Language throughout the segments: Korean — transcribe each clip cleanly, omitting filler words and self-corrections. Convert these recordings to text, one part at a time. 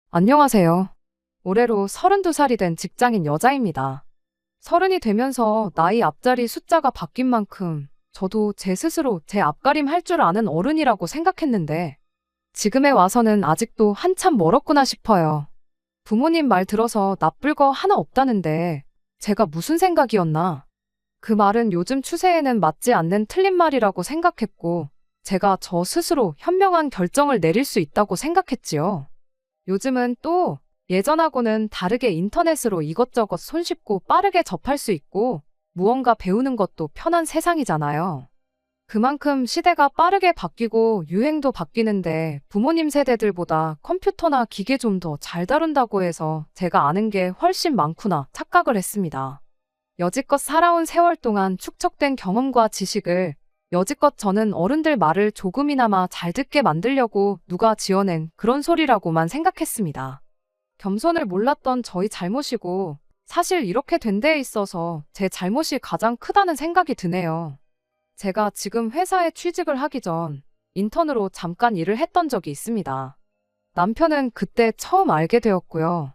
안녕하세요. 올해로 32살이 된 직장인 여자입니다. 서른이 되면서 나이 앞자리 숫자가 바뀐 만큼 저도 제 스스로 제 앞가림 할 줄 아는 어른이라고 생각했는데 지금에 와서는 아직도 한참 멀었구나 싶어요. 부모님 말 들어서 나쁠 거 하나 없다는데 제가 무슨 생각이었나? 그 말은 요즘 추세에는 맞지 않는 틀린 말이라고 생각했고 제가 저 스스로 현명한 결정을 내릴 수 있다고 생각했지요. 요즘은 또 예전하고는 다르게 인터넷으로 이것저것 손쉽고 빠르게 접할 수 있고 무언가 배우는 것도 편한 세상이잖아요. 그만큼 시대가 빠르게 바뀌고 유행도 바뀌는데 부모님 세대들보다 컴퓨터나 기계 좀 더 잘 다룬다고 해서 제가 아는 게 훨씬 많구나 착각을 했습니다. 여지껏 살아온 세월 동안 축적된 경험과 지식을 여지껏 저는 어른들 말을 조금이나마 잘 듣게 만들려고 누가 지어낸 그런 소리라고만 생각했습니다. 겸손을 몰랐던 저희 잘못이고 사실 이렇게 된 데에 있어서 제 잘못이 가장 크다는 생각이 드네요. 제가 지금 회사에 취직을 하기 전 인턴으로 잠깐 일을 했던 적이 있습니다. 남편은 그때 처음 알게 되었고요.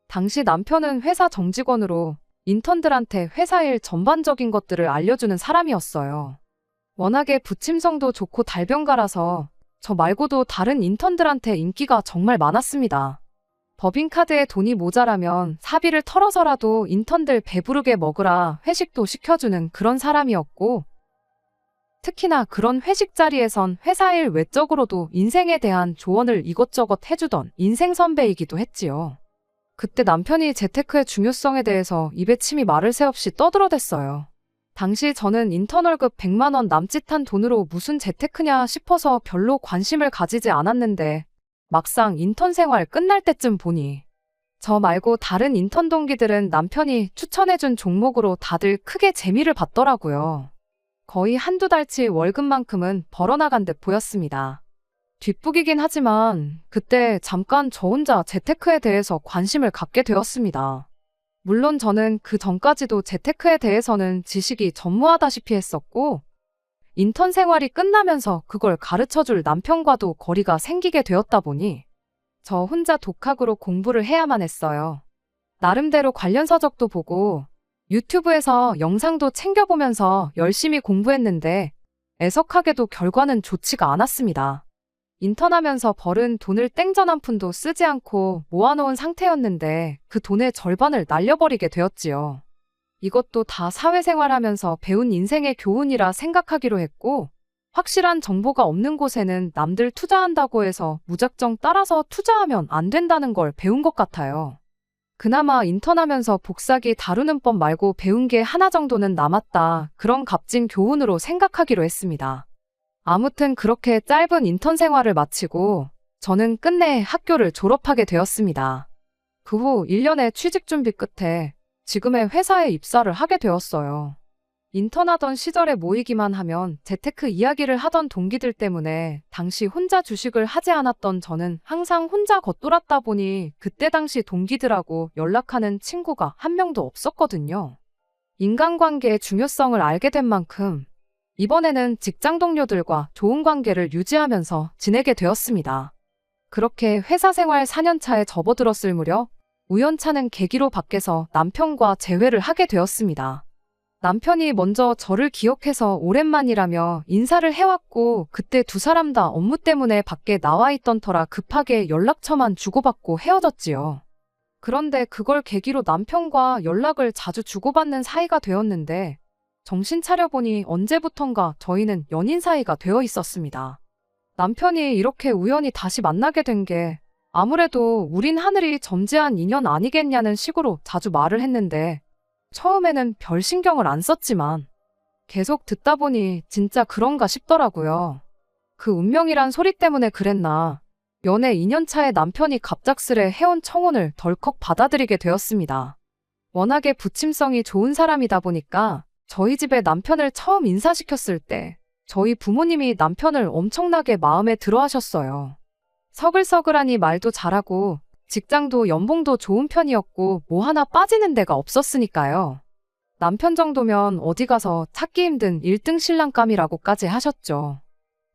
당시 남편은 회사 정직원으로 인턴들한테 회사 일 전반적인 것들을 알려주는 사람이었어요. 워낙에 부침성도 좋고 달변가라서 저 말고도 다른 인턴들한테 인기가 정말 많았습니다. 법인카드에 돈이 모자라면 사비를 털어서라도 인턴들 배부르게 먹으라 회식도 시켜주는 그런 사람이었고 특히나 그런 회식 자리에선 회사 일 외적으로도 인생에 대한 조언을 이것저것 해주던 인생 선배이기도 했지요. 그때 남편이 재테크의 중요성에 대해서 입에 침이 마를 새 없이 떠들어댔어요. 당시 저는 인턴 월급 100만 원 남짓한 돈으로 무슨 재테크냐 싶어서 별로 관심을 가지지 않았는데 막상 인턴 생활 끝날 때쯤 보니 저 말고 다른 인턴 동기들은 남편이 추천해준 종목으로 다들 크게 재미를 봤더라고요. 거의 한두 달치 월급만큼은 벌어나간 듯 보였습니다. 뒷북이긴 하지만 그때 잠깐 저 혼자 재테크에 대해서 관심을 갖게 되었습니다. 물론 저는 그 전까지도 재테크에 대해서는 지식이 전무하다시피 했었고 인턴 생활이 끝나면서 그걸 가르쳐줄 남편과도 거리가 생기게 되었다 보니 저 혼자 독학으로 공부를 해야만 했어요. 나름대로 관련 서적도 보고 유튜브에서 영상도 챙겨보면서 열심히 공부했는데 애석하게도 결과는 좋지가 않았습니다. 인턴하면서 벌은 돈을 땡전 한 푼도 쓰지 않고 모아놓은 상태였는데 그 돈의 절반을 날려버리게 되었지요. 이것도 다 사회생활하면서 배운 인생의 교훈이라 생각하기로 했고 확실한 정보가 없는 곳에는 남들 투자한다고 해서 무작정 따라서 투자하면 안 된다는 걸 배운 것 같아요. 그나마 인턴하면서 복사기 다루는 법 말고 배운 게 하나 정도는 남았다. 그런 값진 교훈으로 생각하기로 했습니다. 아무튼 그렇게 짧은 인턴 생활을 마치고 저는 끝내 학교를 졸업하게 되었습니다. 그 후 1년의 취직 준비 끝에 지금의 회사에 입사를 하게 되었어요. 인턴하던 시절에 모이기만 하면 재테크 이야기를 하던 동기들 때문에 당시 혼자 주식을 하지 않았던 저는 항상 혼자 겉돌았다 보니 그때 당시 동기들하고 연락하는 친구가 한 명도 없었거든요. 인간관계의 중요성을 알게 된 만큼 이번에는 직장 동료들과 좋은 관계를 유지하면서 지내게 되었습니다. 그렇게 회사 생활 4년 차에 접어들었을 무렵 우연찮은 계기로 밖에서 남편과 재회를 하게 되었습니다. 남편이 먼저 저를 기억해서 오랜만이라며 인사를 해왔고 그때 두 사람 다 업무 때문에 밖에 나와 있던 터라 급하게 연락처만 주고받고 헤어졌지요. 그런데 그걸 계기로 남편과 연락을 자주 주고받는 사이가 되었는데 정신 차려보니 언제부턴가 저희는 연인 사이가 되어 있었습니다. 남편이 이렇게 우연히 다시 만나게 된 게 아무래도 우린 하늘이 점지한 인연 아니겠냐는 식으로 자주 말을 했는데 처음에는 별 신경을 안 썼지만 계속 듣다 보니 진짜 그런가 싶더라고요. 그 운명이란 소리 때문에 그랬나 연애 2년 차에 남편이 갑작스레 해온 청혼을 덜컥 받아들이게 되었습니다. 워낙에 부침성이 좋은 사람이다 보니까 저희 집에 남편을 처음 인사시켰을 때 저희 부모님이 남편을 엄청나게 마음에 들어 하셨어요. 서글서글하니 말도 잘하고 직장도 연봉도 좋은 편이었고 뭐 하나 빠지는 데가 없었으니까요. 남편 정도면 어디 가서 찾기 힘든 1등 신랑감이라고까지 하셨죠.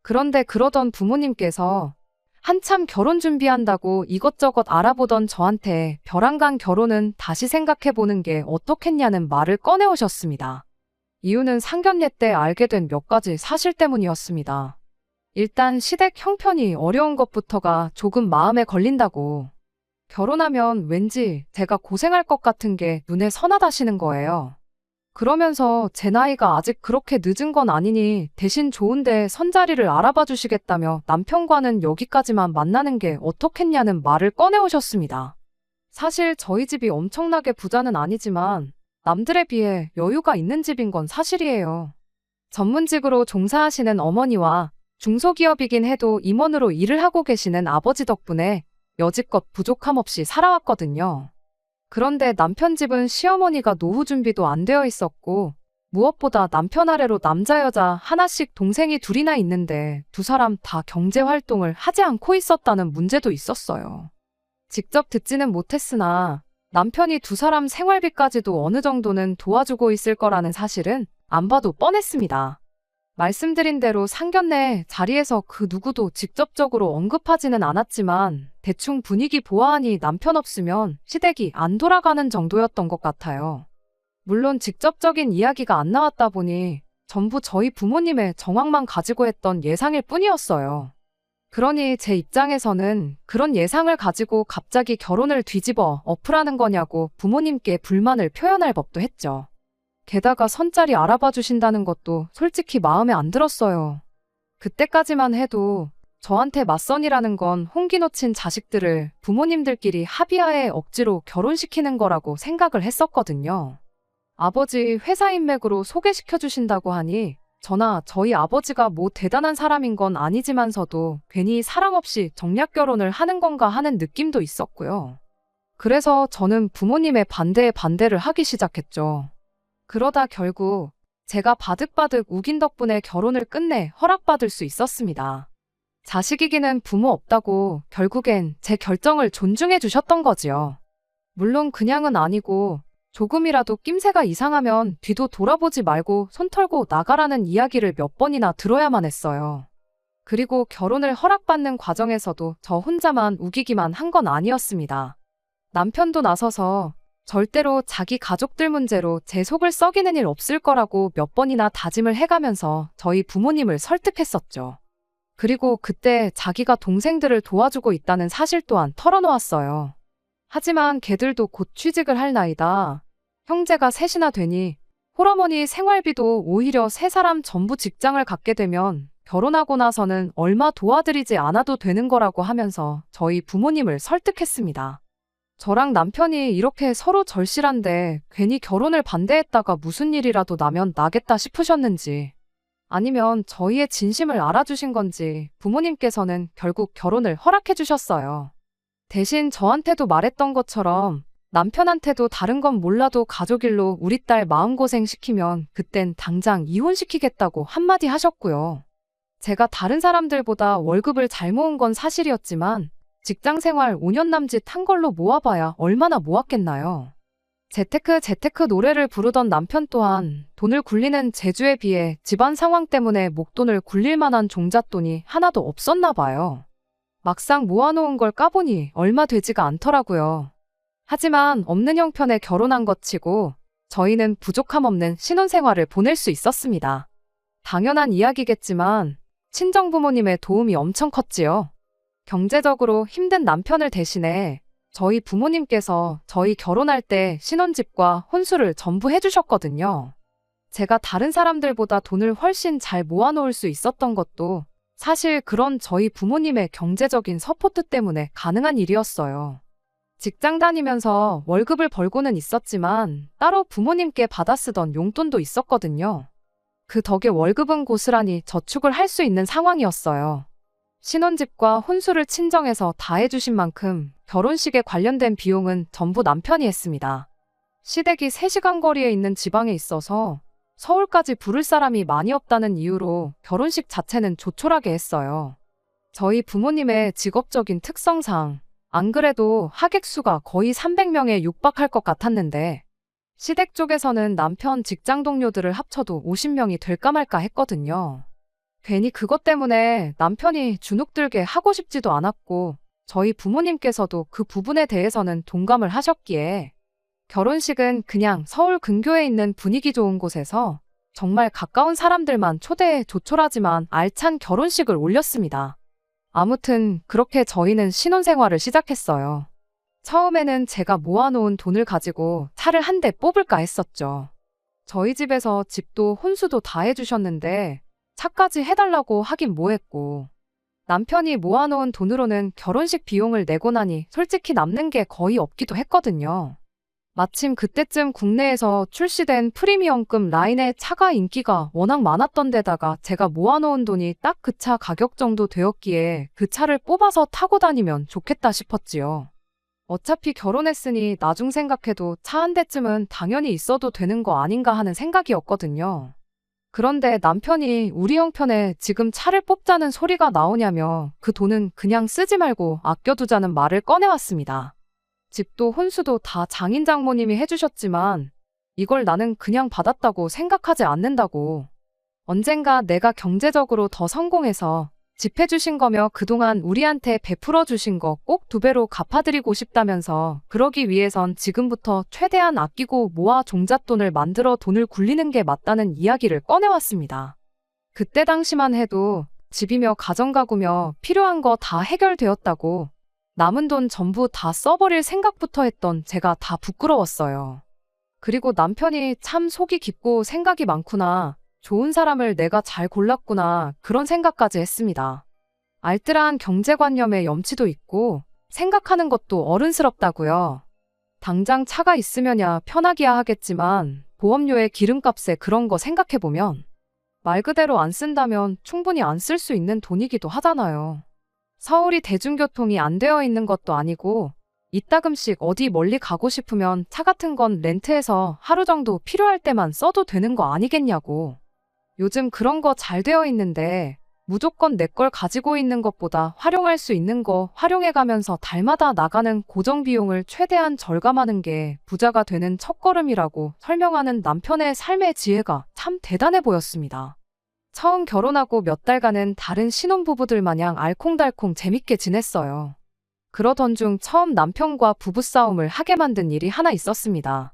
그런데 그러던 부모님께서 한참 결혼 준비한다고 이것저것 알아보던 저한테 벼랑간 결혼은 다시 생각해보는 게 어떻겠냐는 말을 꺼내오셨습니다. 이유는 상견례 때 알게 된 몇 가지 사실 때문이었습니다. 일단 시댁 형편이 어려운 것부터가 조금 마음에 걸린다고. 결혼하면 왠지 제가 고생할 것 같은 게 눈에 선하다시는 거예요. 그러면서 제 나이가 아직 그렇게 늦은 건 아니니 대신 좋은데 선자리를 알아봐 주시겠다며 남편과는 여기까지만 만나는 게 어떻겠냐는 말을 꺼내오셨습니다. 사실 저희 집이 엄청나게 부자는 아니지만 남들에 비해 여유가 있는 집인 건 사실이에요. 전문직으로 종사하시는 어머니와 중소기업이긴 해도 임원으로 일을 하고 계시는 아버지 덕분에 여지껏 부족함 없이 살아왔거든요. 그런데 남편 집은 시어머니가 노후 준비도 안 되어 있었고 무엇보다 남편 아래로 남자 여자 하나씩 동생이 둘이나 있는데 두 사람 다 경제 활동을 하지 않고 있었다는 문제도 있었어요. 직접 듣지는 못했으나 남편이 두 사람 생활비까지도 어느 정도는 도와주고 있을 거라는 사실은 안 봐도 뻔했습니다. 말씀드린 대로 상견례 자리에서 그 누구도 직접적으로 언급하지는 않았지만 대충 분위기 보아하니 남편 없으면 시댁이 안 돌아가는 정도였던 것 같아요. 물론 직접적인 이야기가 안 나왔다 보니 전부 저희 부모님의 정황만 가지고 했던 예상일 뿐이었어요. 그러니 제 입장에서는 그런 예상을 가지고 갑자기 결혼을 뒤집어 엎으라는 거냐고 부모님께 불만을 표현할 법도 했죠. 게다가 선자리 알아봐 주신다는 것도 솔직히 마음에 안 들었어요. 그때까지만 해도 저한테 맞선이라는 건 홍기 놓친 자식들을 부모님들끼리 합의하에 억지로 결혼시키는 거라고 생각을 했었거든요. 아버지 회사 인맥으로 소개시켜 주신다고 하니 저나 저희 아버지가 뭐 대단한 사람인 건 아니지만서도 괜히 사랑 없이 정략 결혼을 하는 건가 하는 느낌도 있었고요. 그래서 저는 부모님의 반대에 반대를 하기 시작했죠. 그러다 결국 제가 바득바득 우긴 덕분에 결혼을 끝내 허락받을 수 있었습니다. 자식이기는 부모 없다고 결국엔 제 결정을 존중해 주셨던 거지요. 물론 그냥은 아니고 조금이라도 낌새가 이상하면 뒤도 돌아보지 말고 손 털고 나가라는 이야기를 몇 번이나 들어야만 했어요. 그리고 결혼을 허락받는 과정에서도 저 혼자만 우기기만 한 건 아니었습니다. 남편도 나서서 절대로 자기 가족들 문제로 제 속을 썩이는 일 없을 거라고 몇 번이나 다짐을 해가면서 저희 부모님을 설득했었죠. 그리고 그때 자기가 동생들을 도와주고 있다는 사실 또한 털어놓았어요. 하지만 걔들도 곧 취직을 할 나이다. 형제가 셋이나 되니 홀어머니 생활비도 오히려 세 사람 전부 직장을 갖게 되면 결혼하고 나서는 얼마 도와드리지 않아도 되는 거라고 하면서 저희 부모님을 설득했습니다. 저랑 남편이 이렇게 서로 절실한데 괜히 결혼을 반대했다가 무슨 일이라도 나면 나겠다 싶으셨는지 아니면 저희의 진심을 알아주신 건지 부모님께서는 결국 결혼을 허락해 주셨어요. 대신 저한테도 말했던 것처럼 남편한테도 다른 건 몰라도 가족 일로 우리 딸 마음고생 시키면 그땐 당장 이혼시키겠다고 한마디 하셨고요. 제가 다른 사람들보다 월급을 잘 모은 건 사실이었지만 직장생활 5년 남짓 한 걸로 모아봐야 얼마나 모았겠나요. 재테크 노래를 부르던 남편 또한 돈을 굴리는 재주에 비해 집안 상황 때문에 목돈을 굴릴 만한 종잣돈이 하나도 없었나 봐요. 막상 모아놓은 걸 까보니 얼마 되지가 않더라고요. 하지만 없는 형편에 결혼한 것 치고 저희는 부족함 없는 신혼생활을 보낼 수 있었습니다. 당연한 이야기겠지만 친정부모님의 도움이 엄청 컸지요. 경제적으로 힘든 남편을 대신해 저희 부모님께서 저희 결혼할 때 신혼집과 혼수를 전부 해주셨거든요. 제가 다른 사람들보다 돈을 훨씬 잘 모아놓을 수 있었던 것도 사실 그런 저희 부모님의 경제적인 서포트 때문에 가능한 일이었어요. 직장 다니면서 월급을 벌고는 있었지만 따로 부모님께 받아 쓰던 용돈도 있었거든요. 그 덕에 월급은 고스란히 저축을 할 수 있는 상황이었어요. 신혼집과 혼수를 친정에서 다 해주신 만큼 결혼식에 관련된 비용은 전부 남편이 했습니다. 시댁이 3시간 거리에 있는 지방에 있어서 서울까지 부를 사람이 많이 없다는 이유로 결혼식 자체는 조촐하게 했어요. 저희 부모님의 직업적인 특성상 안 그래도 하객 수가 거의 300명에 육박할 것 같았는데 시댁 쪽에서는 남편 직장 동료들을 합쳐도 50명이 될까 말까 했거든요. 괜히 그것 때문에 남편이 주눅들게 하고 싶지도 않았고, 저희 부모님께서도 그 부분에 대해서는 동감을 하셨기에, 결혼식은 그냥 서울 근교에 있는 분위기 좋은 곳에서 정말 가까운 사람들만 초대해 조촐하지만 알찬 결혼식을 올렸습니다. 아무튼 그렇게 저희는 신혼생활을 시작했어요. 처음에는 제가 모아놓은 돈을 가지고 차를 한 대 뽑을까 했었죠. 저희 집에서 집도 혼수도 다 해주셨는데 차까지 해달라고 하긴 뭐했고, 남편이 모아놓은 돈으로는 결혼식 비용을 내고 나니 솔직히 남는 게 거의 없기도 했거든요. 마침 그때쯤 국내에서 출시된 프리미엄급 라인의 차가 인기가 워낙 많았던 데다가 제가 모아놓은 돈이 딱 그 차 가격 정도 되었기에 그 차를 뽑아서 타고 다니면 좋겠다 싶었지요. 어차피 결혼했으니 나중 생각해도 차 한 대쯤은 당연히 있어도 되는 거 아닌가 하는 생각이었거든요. 그런데 남편이 우리 형편에 지금 차를 뽑자는 소리가 나오냐며 그 돈은 그냥 쓰지 말고 아껴두자는 말을 꺼내왔습니다. 집도 혼수도 다 장인 장모님이 해주셨지만 이걸 나는 그냥 받았다고 생각하지 않는다고. 언젠가 내가 경제적으로 더 성공해서 집 해주신 거며 그동안 우리한테 베풀어 주신 거 꼭 2배로 갚아드리고 싶다면서 그러기 위해선 지금부터 최대한 아끼고 모아 종잣돈을 만들어 돈을 굴리는 게 맞다는 이야기를 꺼내왔습니다. 그때 당시만 해도 집이며 가정가구며 필요한 거 다 해결되었다고 남은 돈 전부 다 써버릴 생각부터 했던 제가 다 부끄러웠어요. 그리고 남편이 참 속이 깊고 생각이 많구나. 좋은 사람을 내가 잘 골랐구나. 그런 생각까지 했습니다. 알뜰한 경제관념에 염치도 있고 생각하는 것도 어른스럽다고요. 당장 차가 있으면야 편하기야 하겠지만 보험료에 기름값에 그런 거 생각해보면 말 그대로 안 쓴다면 충분히 안 쓸 수 있는 돈이기도 하잖아요. 서울이 대중교통이 안 되어 있는 것도 아니고 이따금씩 어디 멀리 가고 싶으면 차 같은 건 렌트해서 하루 정도 필요할 때만 써도 되는 거 아니겠냐고. 요즘 그런 거 잘 되어 있는데 무조건 내 걸 가지고 있는 것보다 활용할 수 있는 거 활용해가면서 달마다 나가는 고정비용을 최대한 절감하는 게 부자가 되는 첫걸음이라고 설명하는 남편의 삶의 지혜가 참 대단해 보였습니다. 처음 결혼하고 몇 달간은 다른 신혼부부들 마냥 알콩달콩 재밌게 지냈어요. 그러던 중 처음 남편과 부부싸움을 하게 만든 일이 하나 있었습니다.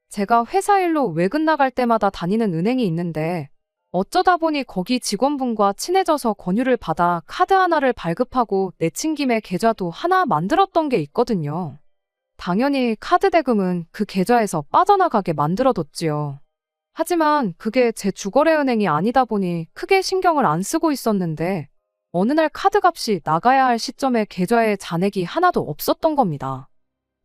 제가 회사 일로 외근 나갈 때마다 다니는 은행이 있는데 어쩌다 보니 거기 직원분과 친해져서 권유를 받아 카드 하나를 발급하고 내친 김에 계좌도 하나 만들었던 게 있거든요. 당연히 카드 대금은 그 계좌에서 빠져나가게 만들어뒀지요. 하지만 그게 제 주거래은행이 아니다 보니 크게 신경을 안 쓰고 있었는데 어느 날 카드값이 나가야 할 시점에 계좌에 잔액이 하나도 없었던 겁니다.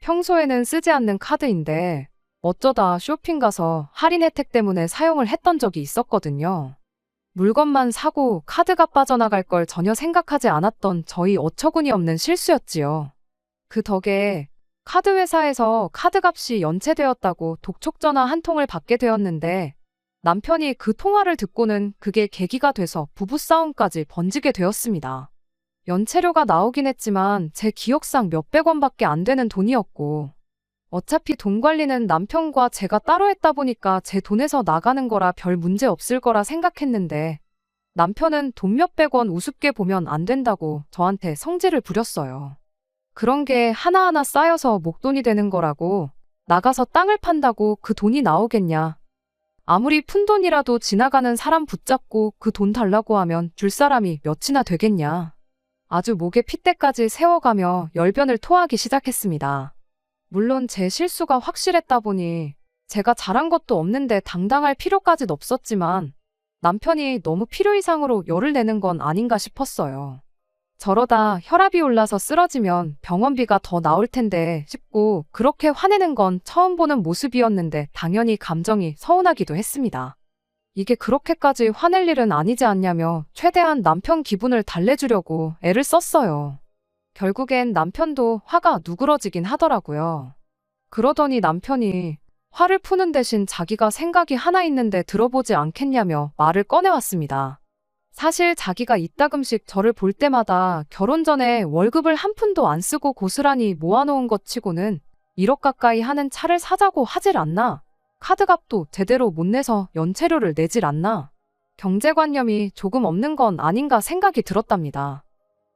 평소에는 쓰지 않는 카드인데 어쩌다 쇼핑 가서 할인 혜택 때문에 사용을 했던 적이 있었거든요. 물건만 사고 카드가 빠져나갈 걸 전혀 생각하지 않았던 저희 어처구니 없는 실수였지요. 그 덕에 카드 회사에서 카드값이 연체되었다고 독촉전화 한 통을 받게 되었는데 남편이 그 통화를 듣고는 그게 계기가 돼서 부부싸움까지 번지게 되었습니다. 연체료가 나오긴 했지만 제 기억상 몇백 원밖에 안 되는 돈이었고 어차피 돈 관리는 남편과 제가 따로 했다 보니까 제 돈에서 나가는 거라 별 문제 없을 거라 생각했는데 남편은 돈 몇백 원 우습게 보면 안 된다고 저한테 성질을 부렸어요. 그런 게 하나하나 쌓여서 목돈이 되는 거라고 나가서 땅을 판다고 그 돈이 나오겠냐. 아무리 푼돈이라도 지나가는 사람 붙잡고 그 돈 달라고 하면 줄 사람이 몇이나 되겠냐. 아주 목에 핏대까지 세워가며 열변을 토하기 시작했습니다. 물론 제 실수가 확실했다 보니 제가 잘한 것도 없는데 당당할 필요까진 없었지만 남편이 너무 필요 이상으로 열을 내는 건 아닌가 싶었어요. 저러다 혈압이 올라서 쓰러지면 병원비가 더 나올 텐데 싶고 그렇게 화내는 건 처음 보는 모습이었는데 당연히 감정이 서운하기도 했습니다. 이게 그렇게까지 화낼 일은 아니지 않냐며 최대한 남편 기분을 달래주려고 애를 썼어요. 결국엔 남편도 화가 누그러지긴 하더라고요. 그러더니 남편이 화를 푸는 대신 자기가 생각이 하나 있는데 들어보지 않겠냐며 말을 꺼내왔습니다. 사실 자기가 이따금씩 저를 볼 때마다 결혼 전에 월급을 한 푼도 안 쓰고 고스란히 모아놓은 것 치고는 1억 가까이 하는 차를 사자고 하질 않나? 카드값도 제대로 못 내서 연체료를 내질 않나? 경제관념이 조금 없는 건 아닌가 생각이 들었답니다.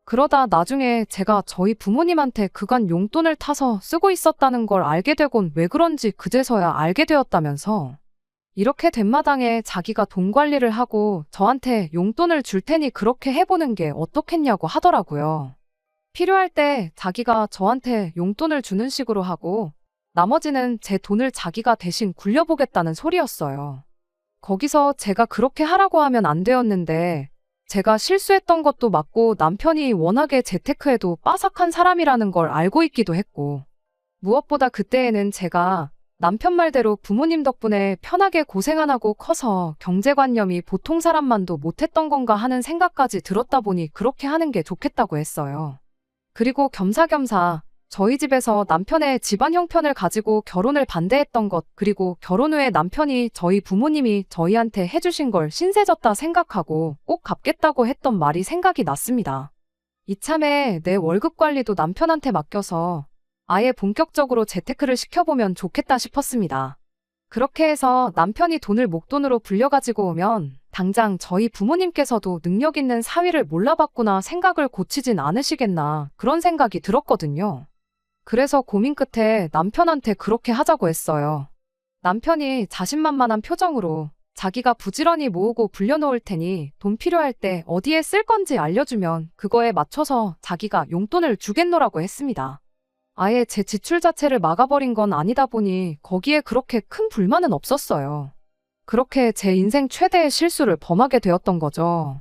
그러다 나중에 제가 저희 부모님한테 그간 용돈을 타서 쓰고 있었다는 걸 알게 되곤 왜 그런지 그제서야 알게 되었다면서 이렇게 된 마당에 자기가 돈 관리를 하고 저한테 용돈을 줄 테니 그렇게 해보는 게 어떻겠냐고 하더라고요. 필요할 때 자기가 저한테 용돈을 주는 식으로 하고 나머지는 제 돈을 자기가 대신 굴려보겠다는 소리였어요. 거기서 제가 그렇게 하라고 하면 안 되었는데 제가 실수했던 것도 맞고 남편이 워낙에 재테크에도 빠삭한 사람이라는 걸 알고 있기도 했고 무엇보다 그때에는 제가 남편 말대로 부모님 덕분에 편하게 고생 안 하고 커서 경제관념이 보통 사람만도 못했던 건가 하는 생각까지 들었다 보니 그렇게 하는 게 좋겠다고 했어요. 그리고 겸사겸사 저희 집에서 남편의 집안 형편을 가지고 결혼을 반대했던 것, 그리고 결혼 후에 남편이 저희 부모님이 저희한테 해주신 걸 신세졌다 생각하고 꼭 갚겠다고 했던 말이 생각이 났습니다. 이참에 내 월급 관리도 남편한테 맡겨서 아예 본격적으로 재테크를 시켜보면 좋겠다 싶었습니다. 그렇게 해서 남편이 돈을 목돈으로 불려가지고 오면 당장 저희 부모님께서도 능력 있는 사위를 몰라봤구나 생각을 고치진 않으시겠나 그런 생각이 들었거든요. 그래서 고민 끝에 남편한테 그렇게 하자고 했어요. 남편이 자신만만한 표정으로 자기가 부지런히 모으고 불려놓을 테니 돈 필요할 때 어디에 쓸 건지 알려주면 그거에 맞춰서 자기가 용돈을 주겠노라고 했습니다. 아예 제 지출 자체를 막아버린 건 아니다 보니 거기에 그렇게 큰 불만은 없었어요. 그렇게 제 인생 최대의 실수를 범하게 되었던 거죠.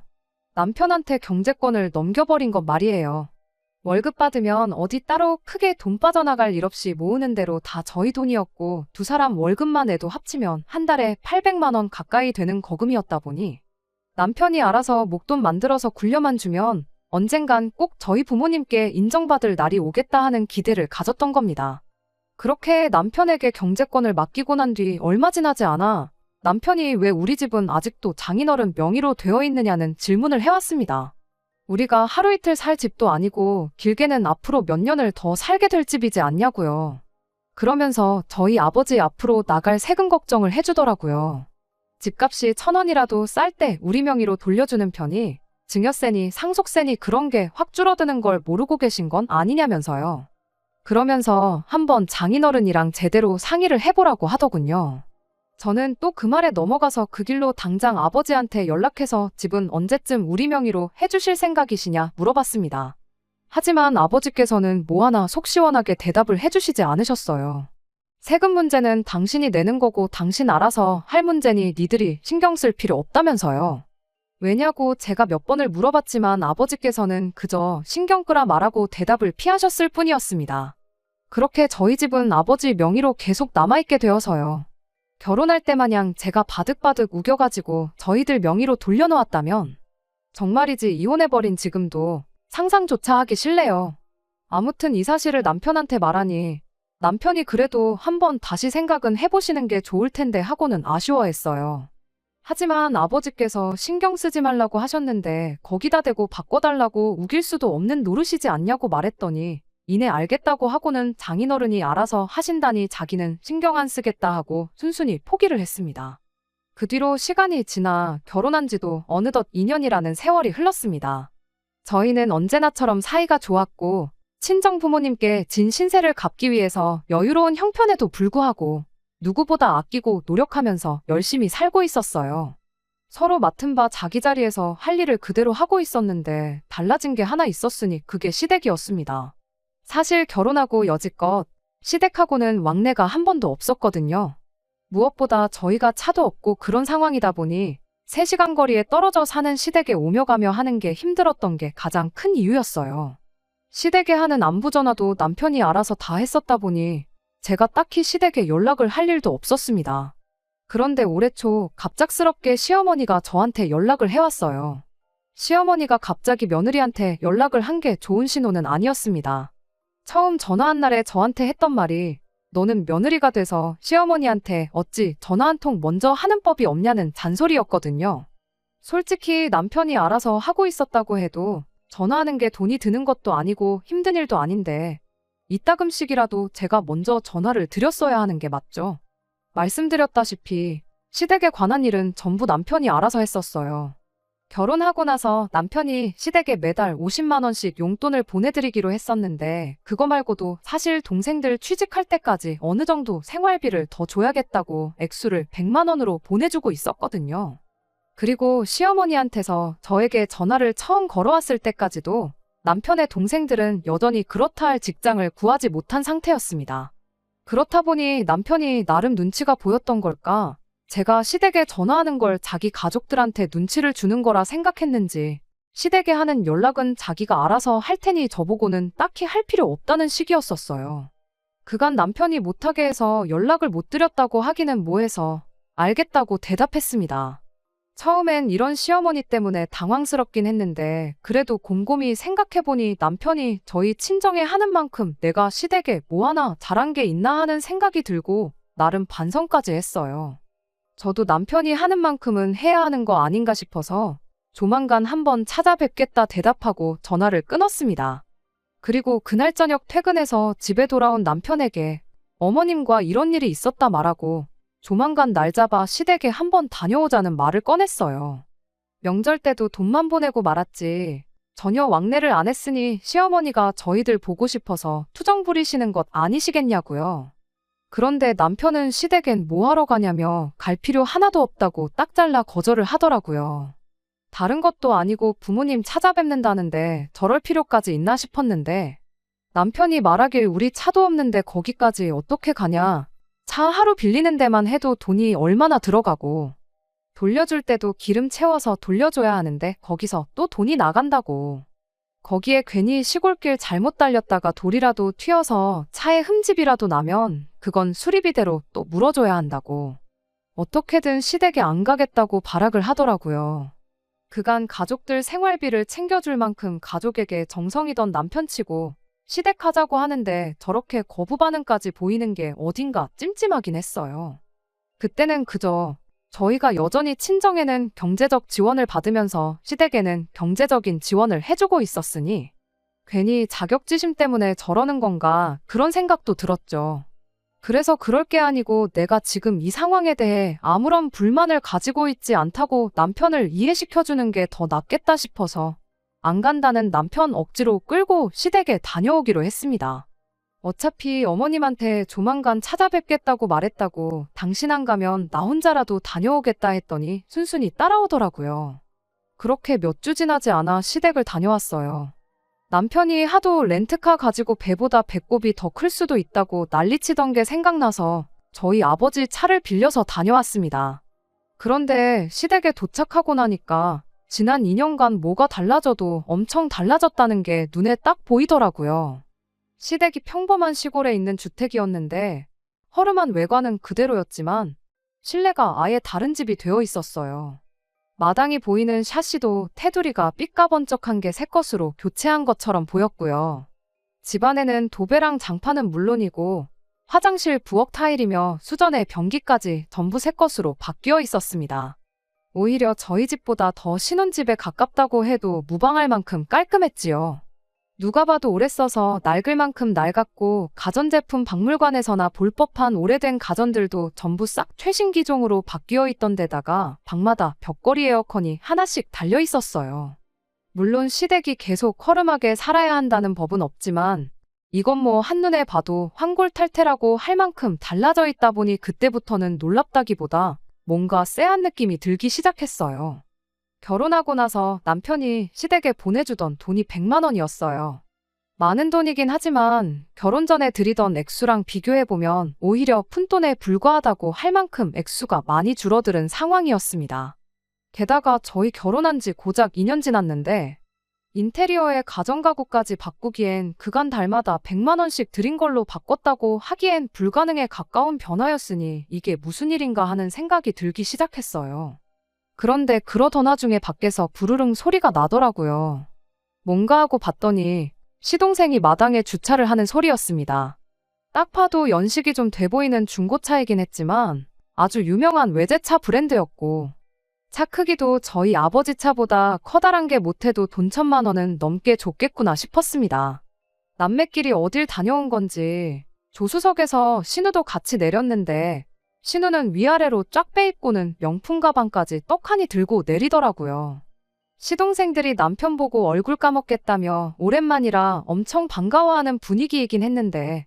남편한테 경제권을 넘겨버린 건 말이에요. 월급 받으면 어디 따로 크게 돈 빠져나갈 일 없이 모으는 대로 다 저희 돈이었고 두 사람 월급만 해도 합치면 한 달에 800만 원 가까이 되는 거금이었다 보니 남편이 알아서 목돈 만들어서 굴려만 주면 언젠간 꼭 저희 부모님께 인정받을 날이 오겠다 하는 기대를 가졌던 겁니다. 그렇게 남편에게 경제권을 맡기고 난 뒤 얼마 지나지 않아 남편이 왜 우리 집은 아직도 장인어른 명의로 되어 있느냐는 질문을 해왔습니다. 우리가 하루 이틀 살 집도 아니고 길게는 앞으로 몇 년을 더 살게 될 집이지 않냐고요. 그러면서 저희 아버지 앞으로 나갈 세금 걱정을 해주더라고요. 집값이 1,000원이라도 쌀 때 우리 명의로 돌려주는 편이 증여세니 상속세니 그런 게 확 줄어드는 걸 모르고 계신 건 아니냐면서요. 그러면서 한번 장인어른이랑 제대로 상의를 해보라고 하더군요. 저는 또 그 말에 넘어가서 그 길로 당장 아버지한테 연락해서 집은 언제쯤 우리 명의로 해주실 생각이시냐 물어봤습니다. 하지만 아버지께서는 뭐 하나 속 시원하게 대답을 해주시지 않으셨어요. 세금 문제는 당신이 내는 거고 당신 알아서 할 문제니 니들이 신경 쓸 필요 없다면서요. 왜냐고 제가 몇 번을 물어봤지만 아버지께서는 그저 신경 끄라 말하고 대답을 피하셨을 뿐이었습니다. 그렇게 저희 집은 아버지 명의로 계속 남아있게 되어서요. 결혼할 때 마냥 제가 바득바득 우겨가지고 저희들 명의로 돌려놓았다면 정말이지 이혼해버린 지금도 상상조차 하기 싫네요. 아무튼 이 사실을 남편한테 말하니 남편이 그래도 한번 다시 생각은 해보시는 게 좋을 텐데 하고는 아쉬워했어요. 하지만 아버지께서 신경 쓰지 말라고 하셨는데 거기다 대고 바꿔달라고 우길 수도 없는 노릇이지 않냐고 말했더니 이내 알겠다고 하고는 장인어른이 알아서 하신다니 자기는 신경 안 쓰겠다 하고 순순히 포기를 했습니다. 그 뒤로 시간이 지나 결혼한 지도 어느덧 2년이라는 세월이 흘렀습니다. 저희는 언제나처럼 사이가 좋았고 친정 부모님께 진 신세를 갚기 위해서 여유로운 형편에도 불구하고 누구보다 아끼고 노력하면서 열심히 살고 있었어요. 서로 맡은 바 자기 자리에서 할 일을 그대로 하고 있었는데 달라진 게 하나 있었으니 그게 시댁이었습니다. 사실 결혼하고 여지껏 시댁하고는 왕래가 한 번도 없었거든요. 무엇보다 저희가 차도 없고 그런 상황이다 보니 3시간 거리에 떨어져 사는 시댁에 오며 가며 하는 게 힘들었던 게 가장 큰 이유였어요. 시댁에 하는 안부 전화도 남편이 알아서 다 했었다 보니 제가 딱히 시댁에 연락을 할 일도 없었습니다. 그런데 올해 초 갑작스럽게 시어머니가 저한테 연락을 해왔어요. 시어머니가 갑자기 며느리한테 연락을 한 게 좋은 신호는 아니었습니다. 처음 전화한 날에 저한테 했던 말이 너는 며느리가 돼서 시어머니한테 어찌 전화 한 통 먼저 하는 법이 없냐는 잔소리였거든요. 솔직히 남편이 알아서 하고 있었다고 해도 전화하는 게 돈이 드는 것도 아니고 힘든 일도 아닌데 이따금씩이라도 제가 먼저 전화를 드렸어야 하는 게 맞죠. 말씀드렸다시피 시댁에 관한 일은 전부 남편이 알아서 했었어요. 결혼하고 나서 남편이 시댁에 매달 50만 원씩 용돈을 보내드리기로 했었는데 그거 말고도 사실 동생들 취직할 때까지 어느 정도 생활비를 더 줘야겠다고 액수를 100만 원으로 보내주고 있었거든요. 그리고 시어머니한테서 저에게 전화를 처음 걸어왔을 때까지도 남편의 동생들은 여전히 그렇다 할 직장을 구하지 못한 상태였습니다. 그렇다 보니 남편이 나름 눈치가 보였던 걸까? 제가 시댁에 전화하는 걸 자기 가족들한테 눈치를 주는 거라 생각했는지 시댁에 하는 연락은 자기가 알아서 할 테니 저보고는 딱히 할 필요 없다는 식이었었어요. 그간 남편이 못하게 해서 연락을 못 드렸다고 하기는 뭐해서 알겠다고 대답했습니다. 처음엔 이런 시어머니 때문에 당황스럽긴 했는데 그래도 곰곰이 생각해보니 남편이 저희 친정에 하는 만큼 내가 시댁에 뭐 하나 잘한 게 있나 하는 생각이 들고 나름 반성까지 했어요. 저도 남편이 하는 만큼은 해야 하는 거 아닌가 싶어서 조만간 한번 찾아뵙겠다 대답하고 전화를 끊었습니다. 그리고 그날 저녁 퇴근해서 집에 돌아온 남편에게 어머님과 이런 일이 있었다 말하고 조만간 날 잡아 시댁에 한번 다녀오자는 말을 꺼냈어요. 명절 때도 돈만 보내고 말았지 전혀 왕래를 안 했으니 시어머니가 저희들 보고 싶어서 투정 부리시는 것 아니시겠냐고요. 그런데 남편은 시댁엔 뭐 하러 가냐며 갈 필요 하나도 없다고 딱 잘라 거절을 하더라고요. 다른 것도 아니고 부모님 찾아뵙는다는데 저럴 필요까지 있나 싶었는데 남편이 말하길 우리 차도 없는데 거기까지 어떻게 가냐. 차 하루 빌리는 데만 해도 돈이 얼마나 들어가고 돌려줄 때도 기름 채워서 돌려줘야 하는데 거기서 또 돈이 나간다고. 거기에 괜히 시골길 잘못 달렸다가 돌이라도 튀어서 차에 흠집이라도 나면 그건 수리비대로 또 물어줘야 한다고. 어떻게든 시댁에 안 가겠다고 발악을 하더라고요. 그간 가족들 생활비를 챙겨줄 만큼 가족에게 정성이던 남편치고 시댁 하자고 하는데 저렇게 거부 반응까지 보이는 게 어딘가 찜찜하긴 했어요. 그때는 그저 저희가 여전히 친정에는 경제적 지원을 받으면서 시댁에는 경제적인 지원을 해주고 있었으니 괜히 자격지심 때문에 저러는 건가 그런 생각도 들었죠. 그래서 그럴 게 아니고 내가 지금 이 상황에 대해 아무런 불만을 가지고 있지 않다고 남편을 이해시켜주는 게 더 낫겠다 싶어서 안 간다는 남편 억지로 끌고 시댁에 다녀오기로 했습니다. 어차피 어머님한테 조만간 찾아뵙겠다고 말했다고 당신 안 가면 나 혼자라도 다녀오겠다 했더니 순순히 따라오더라고요. 그렇게 몇 주 지나지 않아 시댁을 다녀왔어요. 남편이 하도 렌트카 가지고 배보다 배꼽이 더 클 수도 있다고 난리치던 게 생각나서 저희 아버지 차를 빌려서 다녀왔습니다. 그런데 시댁에 도착하고 나니까 지난 2년간 뭐가 달라져도 엄청 달라졌다는 게 눈에 딱 보이더라고요. 시댁이 평범한 시골에 있는 주택이었는데 허름한 외관은 그대로였지만 실내가 아예 다른 집이 되어 있었어요. 마당이 보이는 샤시도 테두리가 삐까번쩍한 게 새 것으로 교체한 것처럼 보였고요. 집안에는 도배랑 장판은 물론이고 화장실 부엌 타일이며 수전의 변기까지 전부 새 것으로 바뀌어 있었습니다. 오히려 저희 집보다 더 신혼집에 가깝다고 해도 무방할 만큼 깔끔했지요. 누가 봐도 오래 써서 낡을 만큼 낡았고 가전제품 박물관에서나 볼 법한 오래된 가전들도 전부 싹 최신 기종으로 바뀌어 있던 데다가 방마다 벽걸이 에어컨이 하나씩 달려 있었어요. 물론 시댁이 계속 허름하게 살아야 한다는 법은 없지만 이건 뭐 한눈에 봐도 환골탈태라고 할 만큼 달라져 있다 보니 그때부터는 놀랍다기보다 뭔가 쎄한 느낌이 들기 시작했어요. 결혼하고 나서 남편이 시댁에 보내주던 돈이 100만 원이었어요. 많은 돈이긴 하지만 결혼 전에 드리던 액수랑 비교해보면 오히려 푼돈에 불과하다고 할 만큼 액수가 많이 줄어드는 상황이었습니다. 게다가 저희 결혼한 지 고작 2년 지났는데 인테리어에 가전가구까지 바꾸기엔 그간 달마다 100만 원씩 드린 걸로 바꿨다고 하기엔 불가능에 가까운 변화였으니 이게 무슨 일인가 하는 생각이 들기 시작했어요. 그런데 그러던 와중에 밖에서 부르릉 소리가 나더라고요. 뭔가 하고 봤더니 시동생이 마당에 주차를 하는 소리였습니다. 딱 봐도 연식이 좀 돼 보이는 중고차이긴 했지만 아주 유명한 외제차 브랜드였고 차 크기도 저희 아버지 차보다 커다란 게 못해도 돈 1,000만 원은 넘게 줬겠구나 싶었습니다. 남매끼리 어딜 다녀온 건지 조수석에서 신우도 같이 내렸는데 신우는 위아래로 쫙 빼입고는 명품 가방까지 떡하니 들고 내리더라고요. 시동생들이 남편 보고 얼굴 까먹겠다며 오랜만이라 엄청 반가워하는 분위기이긴 했는데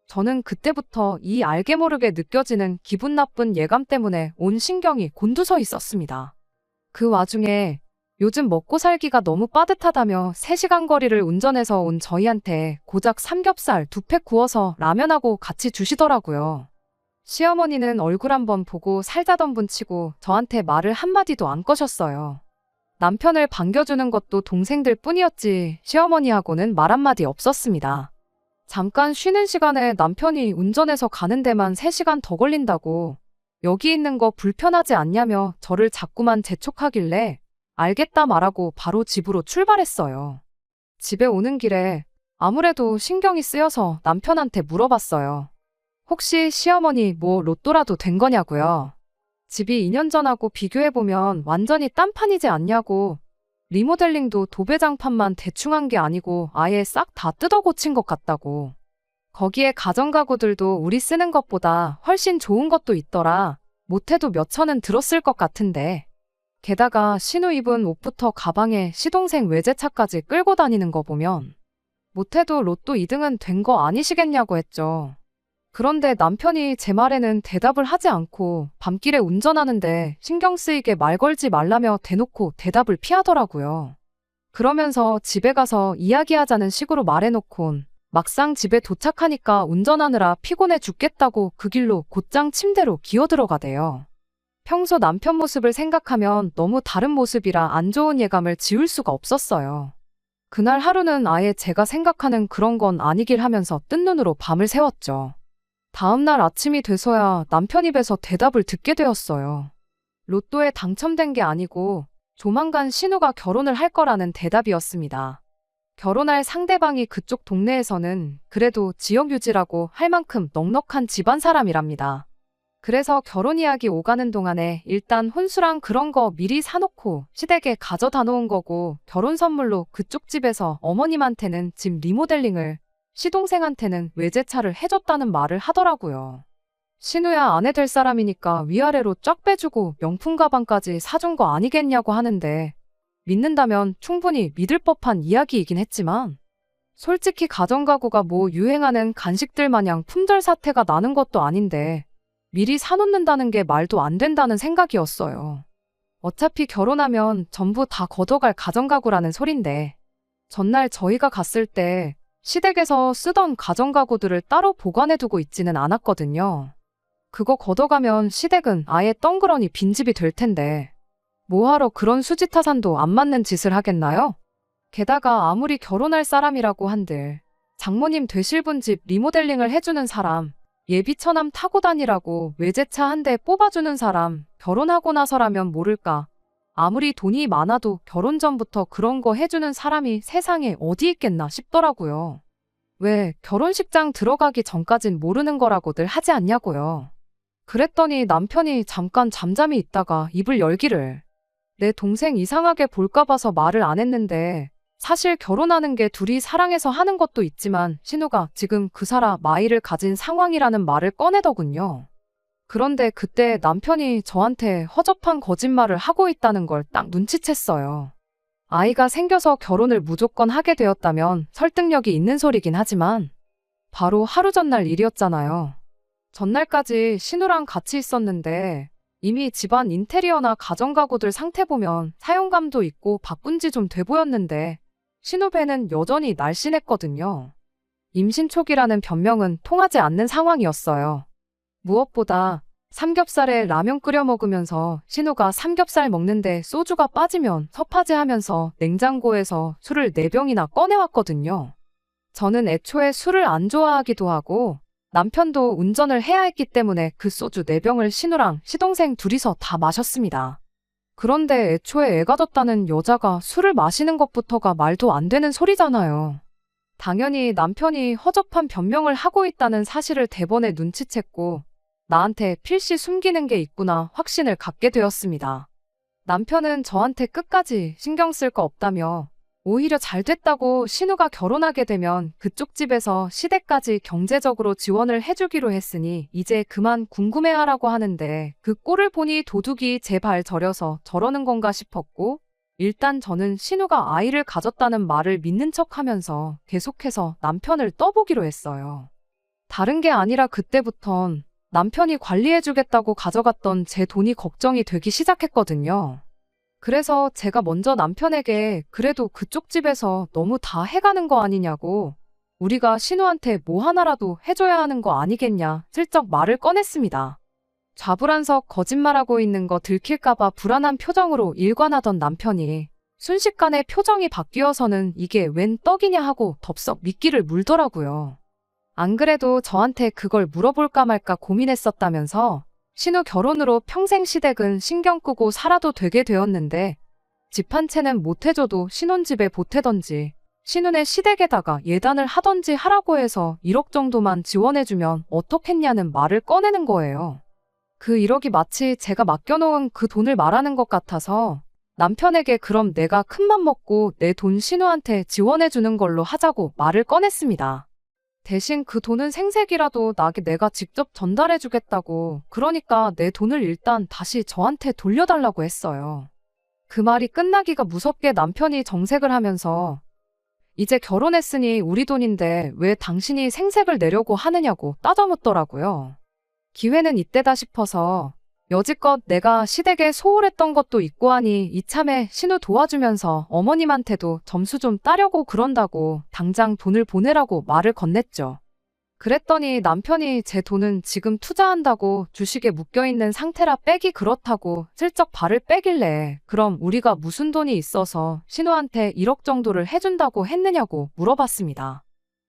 저는 그때부터 이 알게 모르게 느껴지는 기분 나쁜 예감 때문에 온 신경이 곤두서 있었습니다. 그 와중에 요즘 먹고 살기가 너무 빠듯하다며 3시간 거리를 운전해서 온 저희한테 고작 삼겹살 2팩 구워서 라면하고 같이 주시더라고요. 시어머니는 얼굴 한번 보고 살자던 분치고 저한테 말을 한마디도 안 거셨어요. 남편을 반겨주는 것도 동생들 뿐이었지 시어머니하고는 말 한마디 없었습니다. 잠깐 쉬는 시간에 남편이 운전해서 가는 데만 3시간 더 걸린다고 여기 있는 거 불편하지 않냐며 저를 자꾸만 재촉하길래 알겠다 말하고 바로 집으로 출발했어요. 집에 오는 길에 아무래도 신경이 쓰여서 남편한테 물어봤어요. 혹시 시어머니 뭐 로또라도 된 거냐고요. 집이 2년 전하고 비교해보면 완전히 딴판이지 않냐고. 리모델링도 도배장판만 대충 한 게 아니고 아예 싹 다 뜯어 고친 것 같다고. 거기에 가전가구들도 우리 쓰는 것보다 훨씬 좋은 것도 있더라. 못해도 몇 천은 들었을 것 같은데. 게다가 신우 입은 옷부터 가방에 시동생 외제차까지 끌고 다니는 거 보면 못해도 로또 2등은 된 거 아니시겠냐고 했죠. 그런데 남편이 제 말에는 대답을 하지 않고 밤길에 운전하는데 신경 쓰이게 말 걸지 말라며 대놓고 대답을 피하더라고요. 그러면서 집에 가서 이야기하자는 식으로 말해놓곤 막상 집에 도착하니까 운전하느라 피곤해 죽겠다고 그 길로 곧장 침대로 기어들어가대요. 평소 남편 모습을 생각하면 너무 다른 모습이라 안 좋은 예감을 지울 수가 없었어요. 그날 하루는 아예 제가 생각하는 그런 건 아니길 하면서 뜬 눈으로 밤을 새웠죠. 다음날 아침이 돼서야 남편 입에서 대답을 듣게 되었어요. 로또에 당첨된 게 아니고 조만간 신우가 결혼을 할 거라는 대답이었습니다. 결혼할 상대방이 그쪽 동네에서는 그래도 지역 유지라고 할 만큼 넉넉한 집안 사람이랍니다. 그래서 결혼 이야기 오가는 동안에 일단 혼수랑 그런 거 미리 사놓고 시댁에 가져다 놓은 거고 결혼 선물로 그쪽 집에서 어머님한테는 집 리모델링을 시동생한테는 외제차를 해줬다는 말을 하더라고요. 신우야 아내 될 사람이니까 위아래로 쫙 빼주고 명품 가방까지 사준 거 아니겠냐고 하는데 믿는다면 충분히 믿을 법한 이야기이긴 했지만 솔직히 가전가구가 뭐 유행하는 간식들 마냥 품절 사태가 나는 것도 아닌데 미리 사놓는다는 게 말도 안 된다는 생각이었어요. 어차피 결혼하면 전부 다 걷어갈 가전가구라는 소린데 전날 저희가 갔을 때 시댁에서 쓰던 가전가구들을 따로 보관해두고 있지는 않았거든요. 그거 걷어가면 시댁은 아예 덩그러니 빈집이 될 텐데 뭐하러 그런 수지타산도 안 맞는 짓을 하겠나요? 게다가 아무리 결혼할 사람이라고 한들 장모님 되실 분 집 리모델링을 해주는 사람, 예비 처남 타고 다니라고 외제차 한 대 뽑아주는 사람, 결혼하고 나서라면 모를까. 아무리 돈이 많아도 결혼 전부터 그런 거 해주는 사람이 세상에 어디 있겠나 싶더라고요. 왜 결혼식장 들어가기 전까진 모르는 거라고들 하지 않냐고요. 그랬더니 남편이 잠깐 잠잠히 있다가 입을 열기를. 내 동생 이상하게 볼까 봐서 말을 안 했는데 사실 결혼하는 게 둘이 사랑해서 하는 것도 있지만 신우가 지금 그 사람 아이를 가진 상황이라는 말을 꺼내더군요. 그런데 그때 남편이 저한테 허접한 거짓말을 하고 있다는 걸 딱 눈치챘어요. 아이가 생겨서 결혼을 무조건 하게 되었다면 설득력이 있는 소리긴 하지만 바로 하루 전날 일이었잖아요. 전날까지 신우랑 같이 있었는데 이미 집안 인테리어나 가전가구들 상태 보면 사용감도 있고 바꾼 지 좀 돼 보였는데 신우 배는 여전히 날씬했거든요. 임신 초기라는 변명은 통하지 않는 상황이었어요. 무엇보다 삼겹살에 라면 끓여 먹으면서 신우가 삼겹살 먹는데 소주가 빠지면 섭하제하면서 냉장고에서 술을 4병이나 꺼내왔거든요. 저는 애초에 술을 안 좋아하기도 하고 남편도 운전을 해야 했기 때문에 그 소주 4병을 신우랑 시동생 둘이서 다 마셨습니다. 그런데 애초에 애가 졌다는 여자가 술을 마시는 것부터가 말도 안 되는 소리잖아요. 당연히 남편이 허접한 변명을 하고 있다는 사실을 대번에 눈치챘고 나한테 필시 숨기는 게 있구나 확신을 갖게 되었습니다. 남편은 저한테 끝까지 신경 쓸 거 없다며 오히려 잘 됐다고 신우가 결혼하게 되면 그쪽 집에서 시댁까지 경제적으로 지원을 해주기로 했으니 이제 그만 궁금해하라고 하는데 그 꼴을 보니 도둑이 제 발 저려서 저러는 건가 싶었고 일단 저는 신우가 아이를 가졌다는 말을 믿는 척하면서 계속해서 남편을 떠보기로 했어요. 다른 게 아니라 그때부턴 남편이 관리해주겠다고 가져갔던 제 돈이 걱정이 되기 시작했거든요. 그래서 제가 먼저 남편에게 그래도 그쪽 집에서 너무 다 해가는 거 아니냐고 우리가 신우한테 뭐 하나라도 해줘야 하는 거 아니겠냐 슬쩍 말을 꺼냈습니다. 좌불안석 거짓말하고 있는 거 들킬까봐 불안한 표정으로 일관하던 남편이 순식간에 표정이 바뀌어서는 이게 웬 떡이냐 하고 덥석 미끼를 물더라고요. 안 그래도 저한테 그걸 물어볼까 말까 고민했었다면서 신우 결혼으로 평생 시댁은 신경 끄고 살아도 되게 되었는데 집 한 채는 못 해줘도 신혼집에 보태던지 신혼의 시댁에다가 예단을 하던지 하라고 해서 1억 정도만 지원해주면 어떻겠냐는 말을 꺼내는 거예요. 그 1억이 마치 제가 맡겨놓은 그 돈을 말하는 것 같아서 남편에게 그럼 내가 큰맘 먹고 내 돈 신우한테 지원해주는 걸로 하자고 말을 꺼냈습니다. 대신 그 돈은 생색이라도 나게 내가 직접 전달해주겠다고 그러니까 내 돈을 일단 다시 저한테 돌려달라고 했어요. 그 말이 끝나기가 무섭게 남편이 정색을 하면서 이제 결혼했으니 우리 돈인데 왜 당신이 생색을 내려고 하느냐고 따져묻더라고요. 기회는 이때다 싶어서 여지껏 내가 시댁에 소홀했던 것도 있고 하니 이참에 신우 도와주면서 어머님한테도 점수 좀 따려고 그런다고 당장 돈을 보내라고 말을 건넸죠. 그랬더니 남편이 제 돈은 지금 투자한다고 주식에 묶여있는 상태라 빼기 그렇다고 슬쩍 발을 빼길래 그럼 우리가 무슨 돈이 있어서 신우한테 1억 정도를 해준다고 했느냐고 물어봤습니다.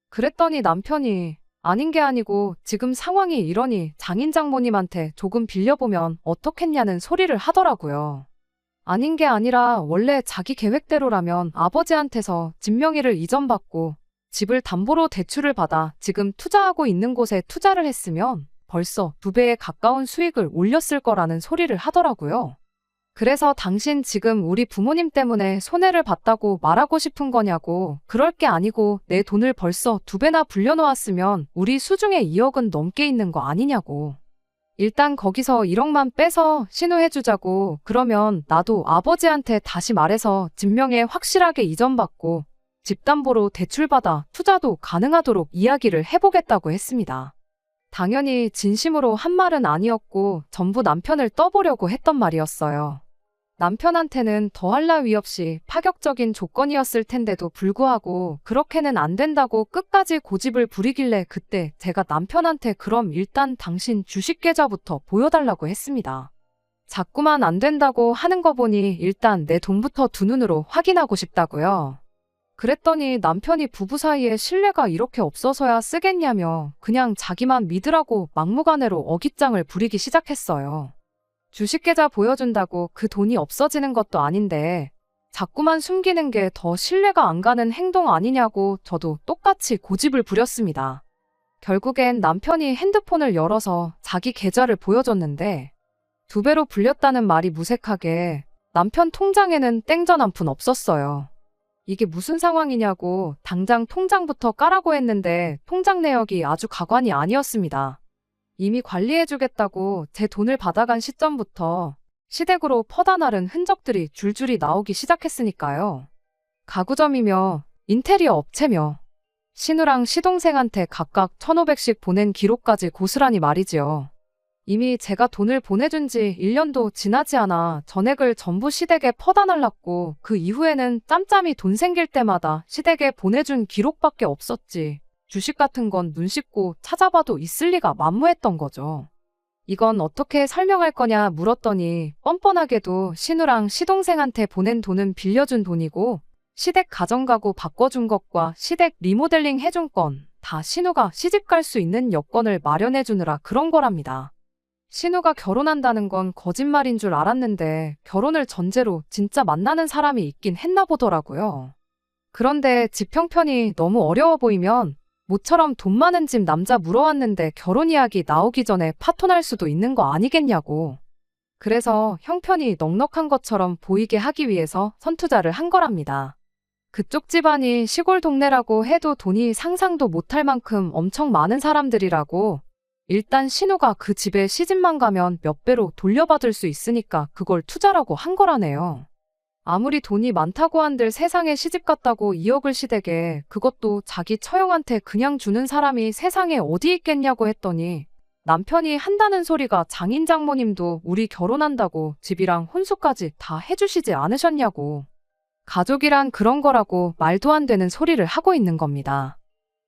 그랬더니 남편이 아닌 게 아니고 지금 상황이 이러니 장인 장모님한테 조금 빌려보면 어떻겠냐는 소리를 하더라고요. 아닌 게 아니라 원래 자기 계획대로라면 아버지한테서 집 명의를 이전받고 집을 담보로 대출을 받아 지금 투자하고 있는 곳에 투자를 했으면 벌써 2배에 가까운 수익을 올렸을 거라는 소리를 하더라고요. 그래서 당신 지금 우리 부모님 때문에 손해를 봤다고 말하고 싶은 거냐고 그럴 게 아니고 내 돈을 벌써 2배나 불려놓았으면 우리 수중에 2억은 넘게 있는 거 아니냐고. 일단 거기서 1억만 빼서 신우해주자고 그러면 나도 아버지한테 다시 말해서 집명에 확실하게 이전받고 집담보로 대출받아 투자도 가능하도록 이야기를 해보겠다고 했습니다. 당연히 진심으로 한 말은 아니었고 전부 남편을 떠보려고 했던 말이었어요. 남편한테는 더할 나위 없이 파격적인 조건이었을 텐데도 불구하고 그렇게는 안 된다고 끝까지 고집을 부리길래 그때 제가 남편한테 그럼 일단 당신 주식 계좌부터 보여달라고 했습니다. 자꾸만 안 된다고 하는 거 보니 일단 내 돈부터 두 눈으로 확인하고 싶다고요. 그랬더니 남편이 부부 사이에 신뢰가 이렇게 없어서야 쓰겠냐며 그냥 자기만 믿으라고 막무가내로 어깃장을 부리기 시작했어요. 주식계좌 보여준다고 그 돈이 없어지는 것도 아닌데 자꾸만 숨기는 게 더 신뢰가 안 가는 행동 아니냐고 저도 똑같이 고집을 부렸습니다. 결국엔 남편이 핸드폰을 열어서 자기 계좌를 보여줬는데 2배로 불렸다는 말이 무색하게 남편 통장에는 땡전 한 푼 없었어요. 이게 무슨 상황이냐고 당장 통장부터 까라고 했는데 통장 내역이 아주 가관이 아니었습니다. 이미 관리해주겠다고 제 돈을 받아간 시점부터 시댁으로 퍼다 나른 흔적들이 줄줄이 나오기 시작했으니까요. 가구점이며 인테리어 업체며 신우랑 시동생한테 각각 1,500씩 보낸 기록까지 고스란히 말이지요. 이미 제가 돈을 보내준 지 1년도 지나지 않아 전액을 전부 시댁에 퍼다 날랐고 그 이후에는 짬짬이 돈 생길 때마다 시댁에 보내준 기록밖에 없었지. 주식 같은 건 눈 씻고 찾아봐도 있을 리가 만무했던 거죠. 이건 어떻게 설명할 거냐 물었더니 뻔뻔하게도 신우랑 시동생한테 보낸 돈은 빌려준 돈이고 시댁 가정가구 바꿔준 것과 시댁 리모델링 해준 건 다 신우가 시집 갈 수 있는 여건을 마련해주느라 그런 거랍니다. 신우가 결혼한다는 건 거짓말인 줄 알았는데 결혼을 전제로 진짜 만나는 사람이 있긴 했나 보더라고요. 그런데 집 형편이 너무 어려워 보이면 모처럼 돈 많은 집 남자 물어왔는데 결혼 이야기 나오기 전에 파토날 수도 있는 거 아니겠냐고. 그래서 형편이 넉넉한 것처럼 보이게 하기 위해서 선투자를 한 거랍니다. 그쪽 집안이 시골 동네라고 해도 돈이 상상도 못할 만큼 엄청 많은 사람들이라고. 일단 신우가 그 집에 시집만 가면 몇 배로 돌려받을 수 있으니까 그걸 투자라고 한 거라네요. 아무리 돈이 많다고 한들 세상에 시집갔다고 2억을 시댁에, 그것도 자기 처형한테 그냥 주는 사람이 세상에 어디 있겠냐고 했더니 남편이 한다는 소리가 장인 장모님도 우리 결혼한다고 집이랑 혼수까지 다 해주시지 않으셨냐고. 가족이란 그런 거라고 말도 안 되는 소리를 하고 있는 겁니다.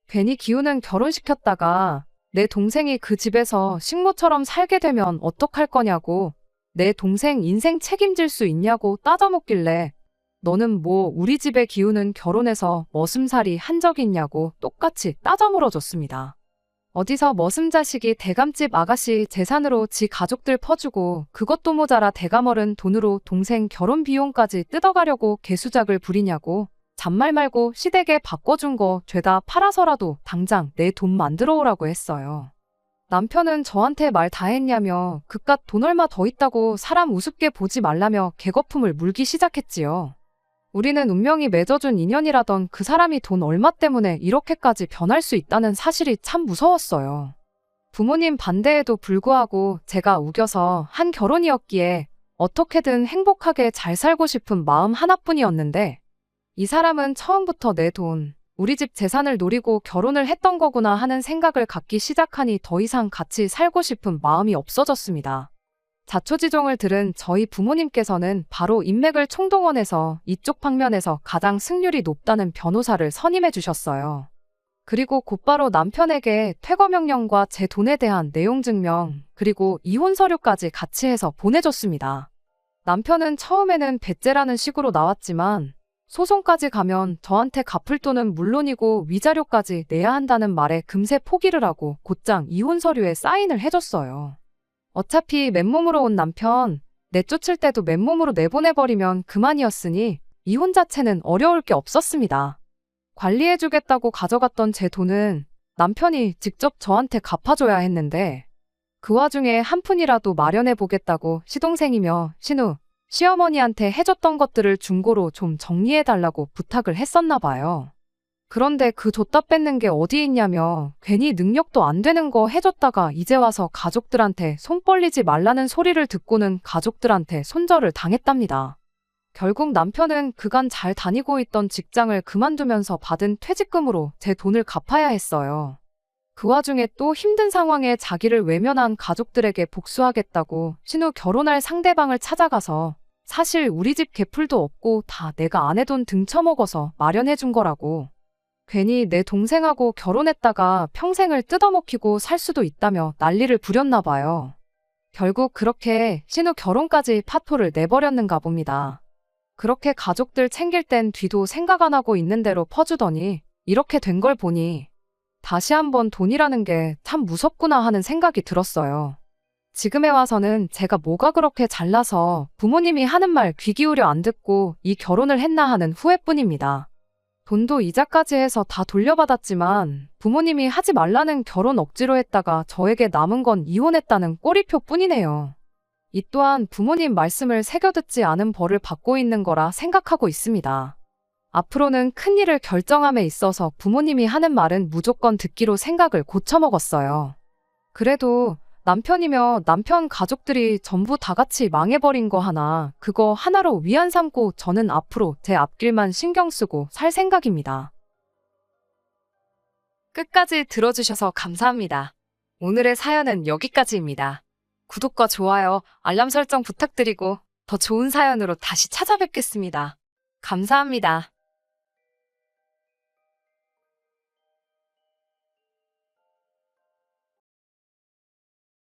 괜히 기우는 결혼시켰다가 내 동생이 그 집에서 식모처럼 살게 되면 어떡할 거냐고, 내 동생 인생 책임질 수 있냐고 따져먹길래 너는 뭐 우리 집에 기우는 결혼해서 머슴살이 한 적 있냐고 똑같이 따져물어줬습니다. 어디서 머슴 자식이 대감집 아가씨 재산으로 지 가족들 퍼주고 그것도 모자라 대감어른 돈으로 동생 결혼 비용까지 뜯어가려고 개수작을 부리냐고. 잔말 말고 시댁에 바꿔준 거 죄다 팔아서라도 당장 내 돈 만들어 오라고 했어요. 남편은 저한테 말 다 했냐며 그깟 돈 얼마 더 있다고 사람 우습게 보지 말라며 개거품을 물기 시작했지요. 우리는 운명이 맺어준 인연이라던 그 사람이 돈 얼마 때문에 이렇게까지 변할 수 있다는 사실이 참 무서웠어요. 부모님 반대에도 불구하고 제가 우겨서 한 결혼이었기에 어떻게든 행복하게 잘 살고 싶은 마음 하나뿐이었는데, 이 사람은 처음부터 내 돈, 우리 집 재산을 노리고 결혼을 했던 거구나 하는 생각을 갖기 시작하니 더 이상 같이 살고 싶은 마음이 없어졌습니다. 자초지종을 들은 저희 부모님께서는 바로 인맥을 총동원해서 이쪽 방면에서 가장 승률이 높다는 변호사를 선임해 주셨어요. 그리고 곧바로 남편에게 퇴거 명령과 제 돈에 대한 내용 증명, 그리고 이혼 서류까지 같이 해서 보내줬습니다. 남편은 처음에는 배째라는 식으로 나왔지만 소송까지 가면 저한테 갚을 돈은 물론이고 위자료까지 내야 한다는 말에 금세 포기를 하고 곧장 이혼 서류에 사인을 해줬어요. 어차피 맨몸으로 온 남편, 내쫓을 때도 맨몸으로 내보내버리면 그만이었으니 이혼 자체는 어려울 게 없었습니다. 관리해주겠다고 가져갔던 제 돈은 남편이 직접 저한테 갚아줘야 했는데, 그 와중에 한 푼이라도 마련해보겠다고 시동생이며 신우, 시어머니한테 해줬던 것들을 중고로 좀 정리해달라고 부탁을 했었나 봐요. 그런데 그 줬다 뺏는 게 어디 있냐며 괜히 능력도 안 되는 거 해줬다가 이제 와서 가족들한테 손 벌리지 말라는 소리를 듣고는 가족들한테 손절을 당했답니다. 결국 남편은 그간 잘 다니고 있던 직장을 그만두면서 받은 퇴직금으로 제 돈을 갚아야 했어요. 그 와중에 또 힘든 상황에 자기를 외면한 가족들에게 복수하겠다고 신우 결혼할 상대방을 찾아가서 사실 우리 집 개풀도 없고 다 내가 아내 돈 등쳐먹어서 마련해준 거라고. 괜히 내 동생하고 결혼했다가 평생을 뜯어먹히고 살 수도 있다며 난리를 부렸나 봐요. 결국 그렇게 신우 결혼까지 파토를 내버렸는가 봅니다. 그렇게 가족들 챙길 땐 뒤도 생각 안 하고 있는 대로 퍼주더니 이렇게 된 걸 보니 다시 한번 돈이라는 게 참 무섭구나 하는 생각이 들었어요. 지금에 와서는 제가 뭐가 그렇게 잘나서 부모님이 하는 말 귀 기울여 안 듣고 이 결혼을 했나 하는 후회뿐입니다. 돈도 이자까지 해서 다 돌려받았지만 부모님이 하지 말라는 결혼 억지로 했다가 저에게 남은 건 이혼했다는 꼬리표 뿐이네요. 이 또한 부모님 말씀을 새겨듣지 않은 벌을 받고 있는 거라 생각하고 있습니다. 앞으로는 큰일을 결정함에 있어서 부모님이 하는 말은 무조건 듣기로 생각을 고쳐먹었어요. 그래도 남편이며 남편 가족들이 전부 다 같이 망해버린 거 하나, 그거 하나로 위안 삼고 저는 앞으로 제 앞길만 신경 쓰고 살 생각입니다. 끝까지 들어주셔서 감사합니다. 오늘의 사연은 여기까지입니다. 구독과 좋아요, 알람 설정 부탁드리고 더 좋은 사연으로 다시 찾아뵙겠습니다. 감사합니다.